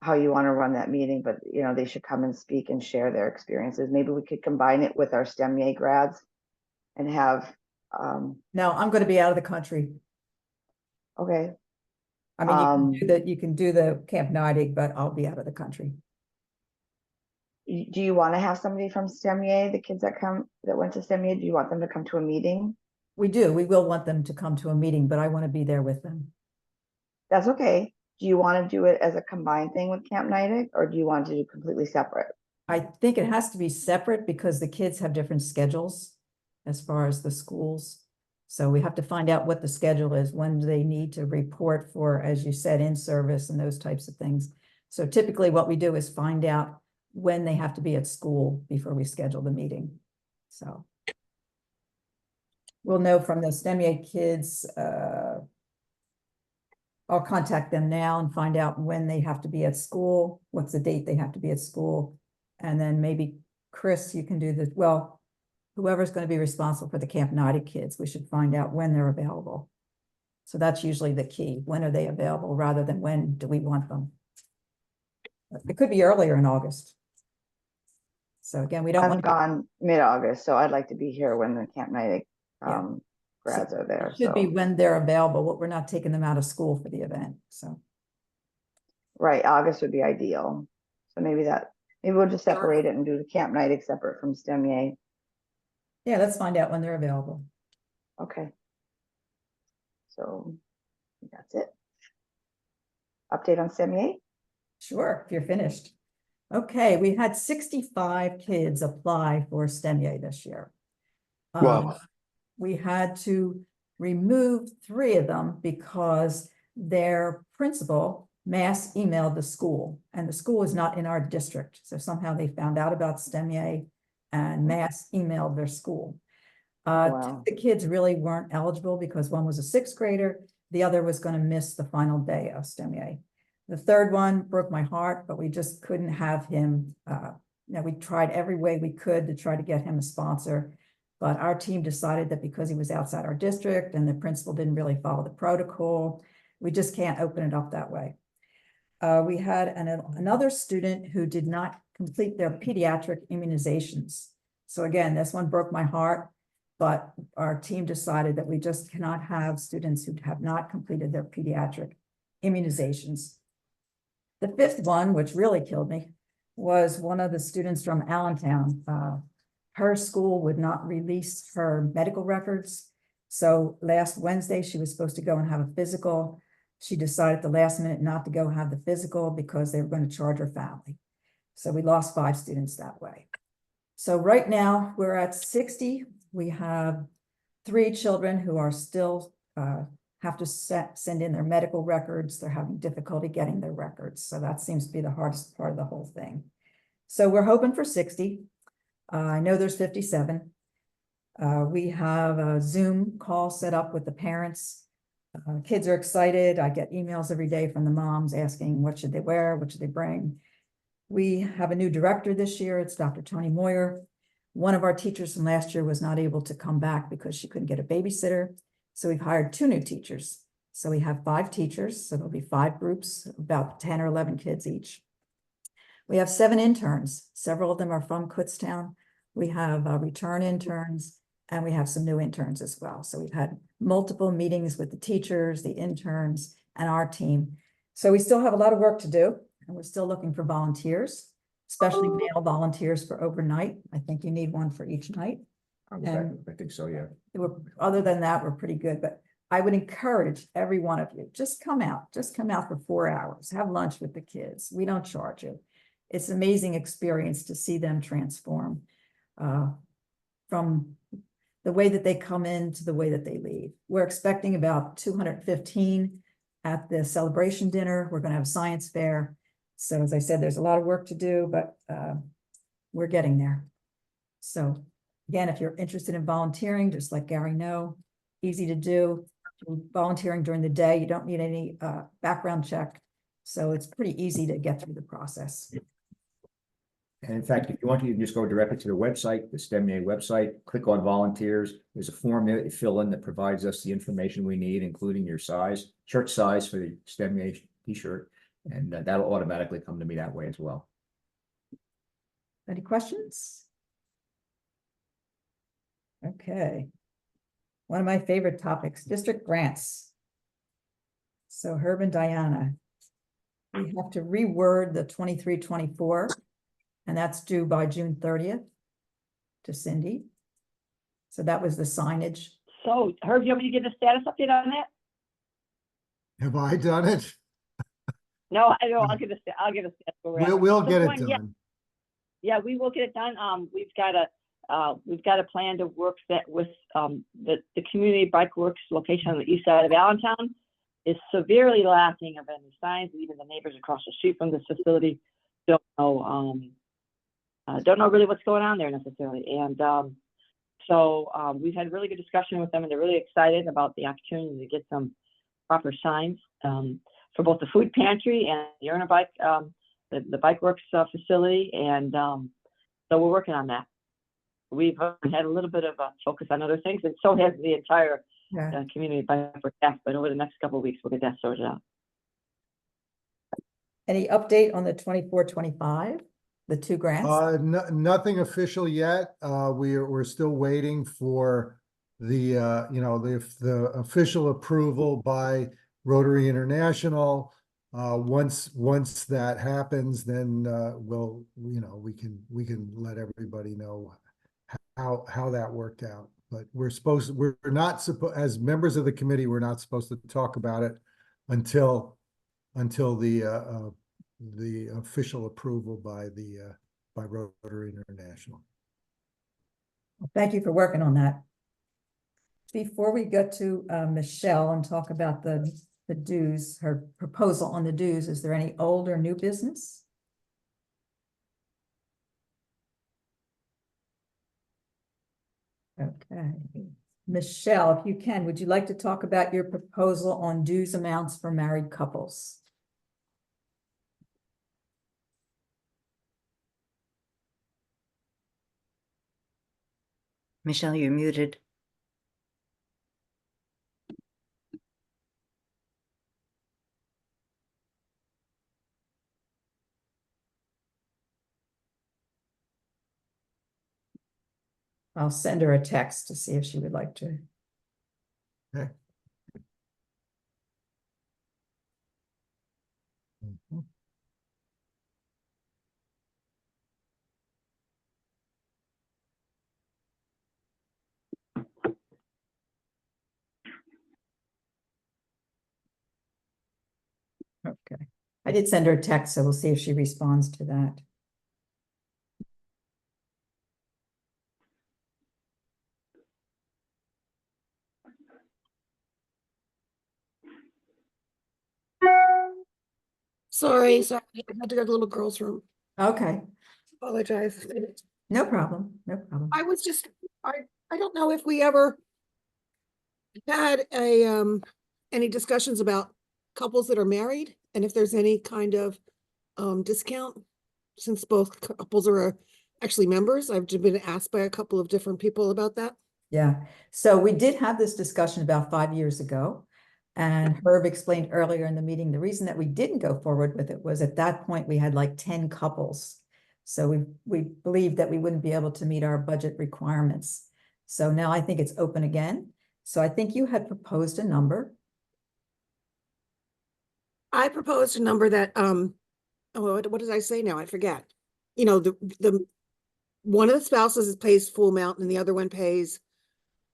how you want to run that meeting, but they should come and speak and share their experiences. Maybe we could combine it with our STEMIA grads and have No, I'm going to be out of the country. okay. I mean, you can do the Camp Neidig, but I'll be out of the country. Do you want to have somebody from STEMIA, the kids that went to STEMIA, do you want them to come to a meeting? We do. We will want them to come to a meeting, but I want to be there with them. That's okay. Do you want to do it as a combined thing with Camp Neidig, or do you want to do completely separate? I think it has to be separate because the kids have different schedules as far as the schools. So we have to find out what the schedule is, when do they need to report for, as you said, in service and those types of things. So typically what we do is find out when they have to be at school before we schedule the meeting. So we'll know from the STEMIA kids. I'll contact them now and find out when they have to be at school, what's the date they have to be at school. And then maybe Chris, you can do this. Well, whoever's going to be responsible for the Camp Neidig kids, we should find out when they're available. So that's usually the key. When are they available rather than when do we want them? It could be earlier in August. So again, we don't I'm want to gone mid-August, so I'd like to be here when the Camp Neidig grads are there. It should be So when they're available, but we're not taking them out of school for the event. So right, August would be ideal. So maybe we'll just separate it and do the Camp Neidig separate from STEMIA. yeah, let's find out when they're available. Okay. So that's it. Update on STEMIA? Sure, if you're finished. Okay, we had 65 kids apply for STEMIA this year. Wow. We had to remove 3 of them because their principal mass emailed the school, and the school is not in our district. So somehow they found out about STEMIA and mass emailed their school. Wow. The kids really weren't eligible because one was a 6th grader, the other was going to miss the final day of STEMIA. The 3rd one broke my heart, but we just couldn't have him. We tried every way we could to try to get him a sponsor, but our team decided that because he was outside our district and the principal didn't really follow the protocol, we just can't open it up that way. We had another student who did not complete their pediatric immunizations. So again, this one broke my heart, but our team decided that we just cannot have students who have not completed their pediatric immunizations. The 5th one, which really killed me, was one of the students from Allentown. Her school would not release her medical records. So last Wednesday, she was supposed to go and have a physical. She decided at the last minute not to go have the physical because they were going to charge her family. So we lost 5 students that way. So right now, we're at 60. We have 3 children who are still have to send in their medical records. They're having difficulty getting their records. So that seems to be the hardest part of the whole thing. So we're hoping for 60. I know there's 57. We have a Zoom call set up with the parents. Kids are excited. I get emails every day from the moms asking what should they wear, what should they bring. We have a new director this year. It's Dr. Tony Moyer. One of our teachers from last year was not able to come back because she couldn't get a babysitter. So we've hired 2 new teachers. So we have 5 teachers. So there'll be 5 groups, about 10 or 11 kids each. We have 7 interns. Several of them are from Kutztown. We have return interns, and we have some new interns as well. So we've had multiple meetings with the teachers, the interns, and our team. So we still have a lot of work to do, and we're still looking for volunteers, especially male volunteers for overnight. I think you need one for each night. I think so, yeah. Other than that, we're pretty good, but I would encourage every one of you, just come out for 4 hours, have lunch with the kids. We don't charge you. It's an amazing experience to see them transform from the way that they come in to the way that they leave. We're expecting about 215 at the celebration dinner. We're going to have a science fair. So as I said, there's a lot of work to do, but we're getting there. So again, if you're interested in volunteering, just let Gary know. Easy to do. Volunteering during the day, you don't need any background check. So it's pretty easy to get through the process. And in fact, if you want to, you can just go directly to the website, the STEMA website, click on volunteers. There's a form there that you fill in that provides us the information we need, including your size, shirt size for the STEMA t-shirt. And that'll automatically come to me that way as well. Any questions? Okay. One of my favorite topics, district grants. So Herb and Diana, we have to reword the 23-24. And that's due by June 30th to Cindy. So that was the signage. So Herb, do you want me to give a status update on that? Have I done it? No, I don't. I'll give a status. We'll get it Yeah, done. yeah, we will get it done. We've got a plan to work that with the community bike works location on the east side of Allentown is severely lacking of any signs. Even the neighbors across the street from this facility don't know really what's going on there necessarily. And so we've had really good discussion with them, and they're really excited about the opportunity to get some proper signs for both the food pantry and the Erna Bike, the Bike Works facility. And so we're working on that. We've had a little bit of a focus on other things, and so has the entire community Bike Works staff. But over the next couple of weeks, we'll get that sorted out. Any update on the 24-25, the 2 grants? Nothing official yet. We're still waiting for the the official approval by Rotary International. Once that happens, then we can let everybody know how that worked out. But we're not supposed, as members of the committee, we're not supposed to talk about it until the official approval by Rotary International. Thank you for working on that. Before we get to Michelle and talk about the dues, her proposal on the dues, is there any old or new business? Okay. Michelle, if you can, would you like to talk about your proposal on dues amounts for married couples? Michelle, you're muted. I'll send her a text to see if she would like to. Okay. Mhm. Okay. I did send her a text, so we'll see if she responds to that. Sorry, I had to go to the little girl's room. Okay, Apologize. no problem, no problem. I was just, I don't know if we ever had any discussions about couples that are married and if there's any kind of discount since both couples are actually members. I've just been asked by a couple of different people about that. Yeah, so we did have this discussion about 5 years ago. And Herb explained earlier in the meeting, the reason that we didn't go forward with it was at that point, we had like 10 couples. So we believed that we wouldn't be able to meet our budget requirements. So now I think it's open again. So I think you had proposed a number. I proposed a number that, oh, what did I say now? I forget. You know, the one of the spouses pays full amount and the other one pays,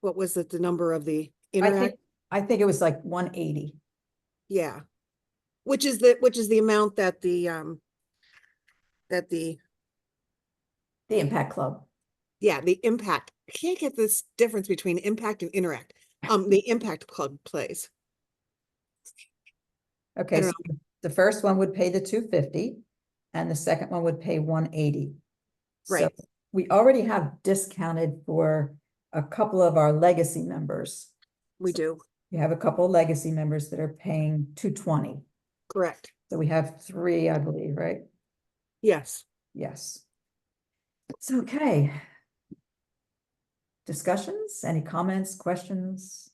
what was it, the number of the interact? I think it was like 180. Yeah. Which is the amount that the The Impact Club. yeah, the impact. I can't get this difference between impact and interact. The impact club plays. Okay, don't so the first one would pay the 250 and the second one would pay 180. So Right. we already have discounted for a couple of our legacy members. We do, We have a couple of legacy members that are paying 220. correct. So we have 3, I believe, right? Yes. Yes. It's okay. Discussions? Any comments, questions?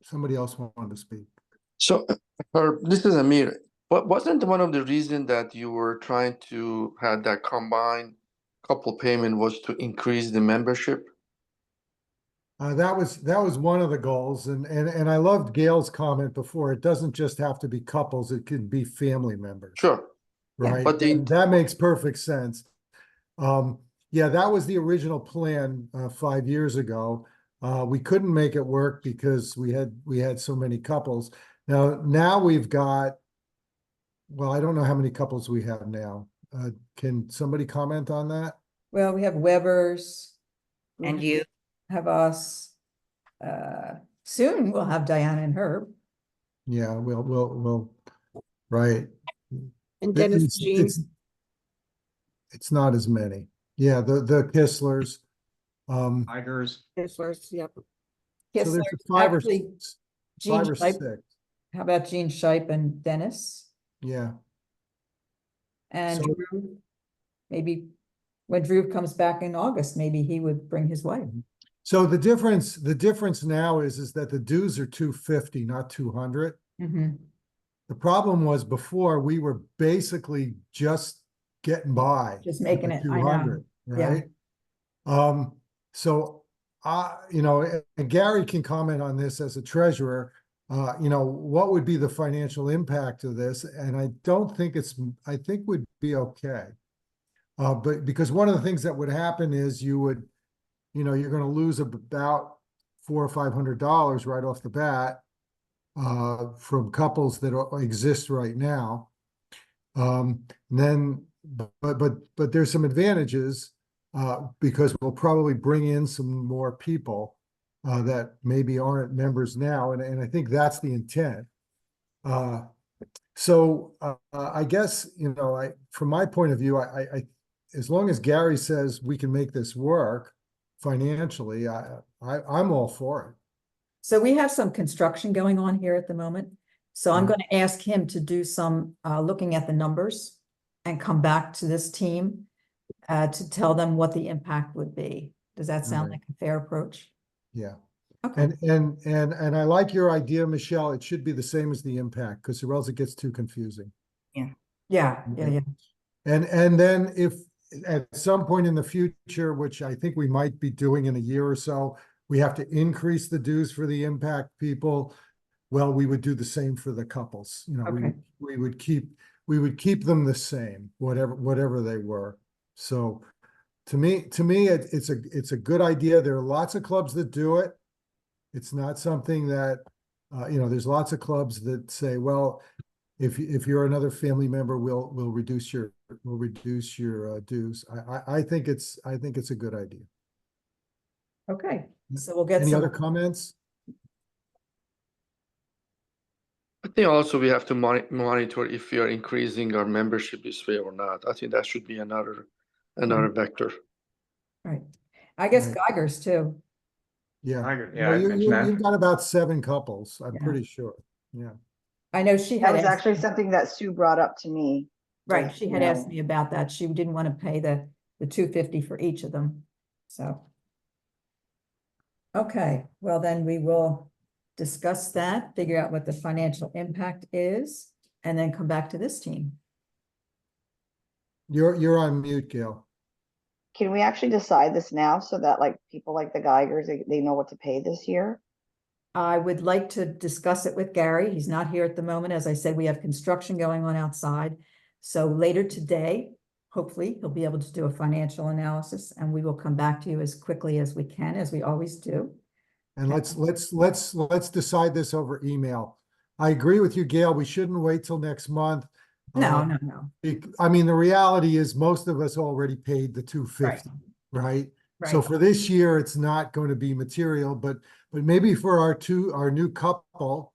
Somebody else wanted to speak. So, this is Amir. But wasn't one of the reason that you were trying to have that combined couple payment was to increase the membership? That was one of the goals, and I loved Gail's comment before. It doesn't just have to be couples; it could be family members. Sure. Right, But and that makes perfect sense. Yeah, that was the original plan 5 years ago. We couldn't make it work because we had so many couples. Now we've got, well, I don't know how many couples we have now. Can somebody comment on that? Well, we have Weber's. we And you, have us. Soon we'll have Diana and Herb. Yeah, we'll, right. And Dennis It's- Jean. It's not as many. Yeah, the Kisslers. Tigers. Kisslers, yep. So there's Kissler, five or actually, six. Jean Five or Shipe. six. How about Jean Shipe and Dennis Yeah. and So- Drew? Maybe when Drew comes back in August, maybe he would bring his wife. So the difference now is that the dues are 250, not 200. Mhm. The problem was before we were basically just getting by. Just with making the it, I know. 200, Yeah. right? So you know, and Gary can comment on this as a treasurer. You know, what would be the financial impact of this? And I don't think I think would be okay. But because one of the things that would happen is you're going to lose about $400 or $500 right off the bat from couples that exist right now. Then, but there's some advantages because we'll probably bring in some more people that maybe aren't members now, and I think that's the intent. So I guess from my point of view, I as long as Gary says we can make this work financially, I'm all for it. So we have some construction going on here at the moment. So I'm going to ask him to do some looking at the numbers and come back to this team to tell them what the impact would be. Does that sound like a fair approach? Yeah. Okay. And I like your idea, Michelle. It should be the same as the impact, because or else it gets too confusing. Yeah. And then if at some point in the future, which I think we might be doing in a year or so, we have to increase the dues for the impact people, well, we would do the same for the couples. Okay. We would keep them the same, whatever they were. So to me, it's a good idea. There are lots of clubs that do it. It's not something that, there's lots of clubs that say, well, if you're another family member, we'll reduce your dues. I think it's a good idea. Okay, so we'll get Any some, other comments? I think also we have to monitor if we are increasing our membership this way or not. I think that should be another vector. right. I guess Right. Geiger's too. Yeah. Yeah, I mentioned that. You've got about 7 couples, I'm Yeah. pretty sure. Yeah. I know she That had was asked, actually something that Sue brought up to me. right, was, she you had asked know, me about that. She didn't want to pay the $250 for each of them, so. Okay, well, then we will discuss that, figure out what the financial impact is, and then come back to this team. You're on mute, Gail. Can we actually decide this now so that like people like the Geigers, they know what to pay this year? I would like to discuss it with Gary. He's not here at the moment. As I said, we have construction going on outside. So later today, hopefully he'll be able to do a financial analysis and we will come back to you as quickly as we can, as we always do. And let's decide this over email. I agree with you, Gail. We shouldn't wait till next month. No, no, no. I mean, the reality is most of us already paid the $250, right? So Right. for this year, it's not going to be material, but maybe for our new couple,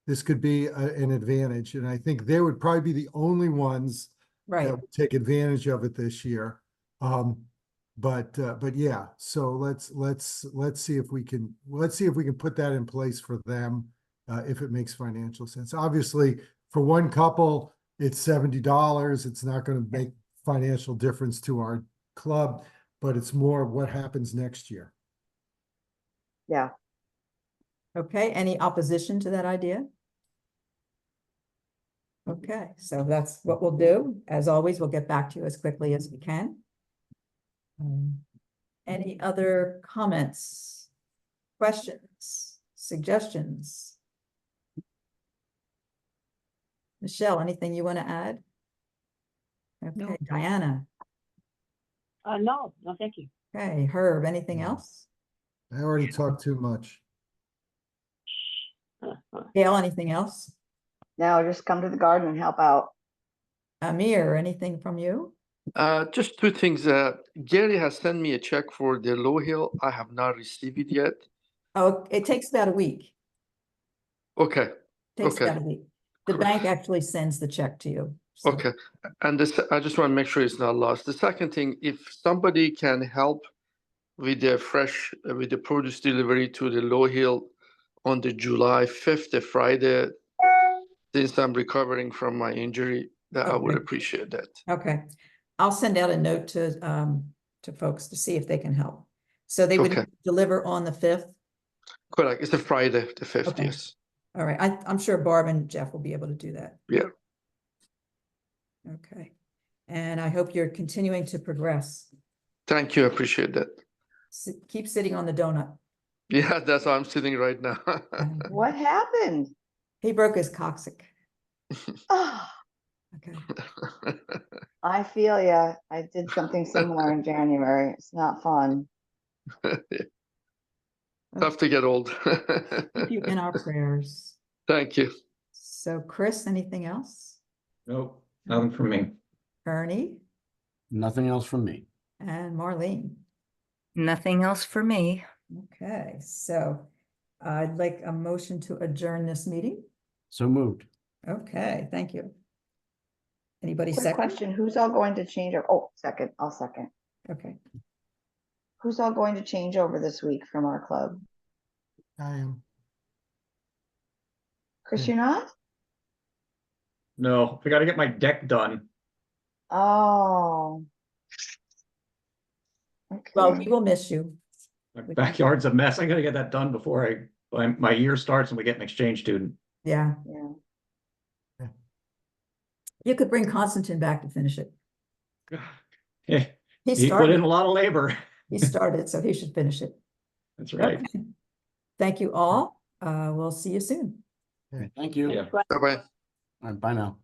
this could be an advantage. And I think they would probably be the only ones Right. that would take advantage of it this year. But yeah, so let's see if we can put that in place for them, if it makes financial sense. Obviously, for one couple, it's $70. It's not going to make financial difference to our club, but it's more what happens next year. Yeah. Okay, any opposition to that idea? Okay, so that's what we'll do. As always, we'll get back to you as quickly as we can. Any other comments, questions, suggestions? Michelle, anything you want to add? Okay, No. Diana. No, thank you. Okay, Herb, anything else? I already talked too much. Gail, anything else? Now just come to the garden and help out. Amir, anything from you? Just two things. Gary has sent me a check for the Low Hill. I have not received it yet. Oh, it takes about a week. Okay. Takes Okay. about a week. The bank actually sends the check to you. so- Okay. And this, I just want to make sure it's not lost. The second thing, if somebody can help with the with the produce delivery to the Low Hill on the July 5th, the Friday, since I'm recovering from my injury, that I would Okay. appreciate that. Okay, I'll send out a note to folks to see if they can help. So they would Okay. deliver on the 5th? Correct. It's a Friday, the 5th, Okay. yes. All right, I'm sure Barb and Jeff will be able to do that. Yeah. Okay, and I hope you're continuing to progress. Thank you. I appreciate that. Keep sitting on the donut. Yeah, that's how I'm sitting right now. What happened? He broke his coccyx. Oh, Okay, I feel ya. I did something similar in January. It's not fun. Tough to get old. keep you in our prayers. Thank you. So Chris, anything else? Nope, nothing from me. Ernie Nothing else from me. and Marlene. Nothing else for me. Okay, so I'd like a motion to adjourn this meeting. So moved. Okay, thank you. Anybody Quick second? question, who's all going to change? Oh, second, I'll second. Okay, Who's all going to change over this week from our club? I am. Chris, Yeah. you're not? No, I gotta get my deck done. Oh. well, Okay. we will miss you. My backyard's a mess. I gotta get that done before my year starts and we get an exchange student. Yeah, Yeah. you could bring Constantine back to finish it. Yeah, He he put in started, a lot of labor. he started, so he should finish it. That's right. Okay. Thank you all. We'll see you soon. Thank you. Yeah. Bye-bye. All right, bye now.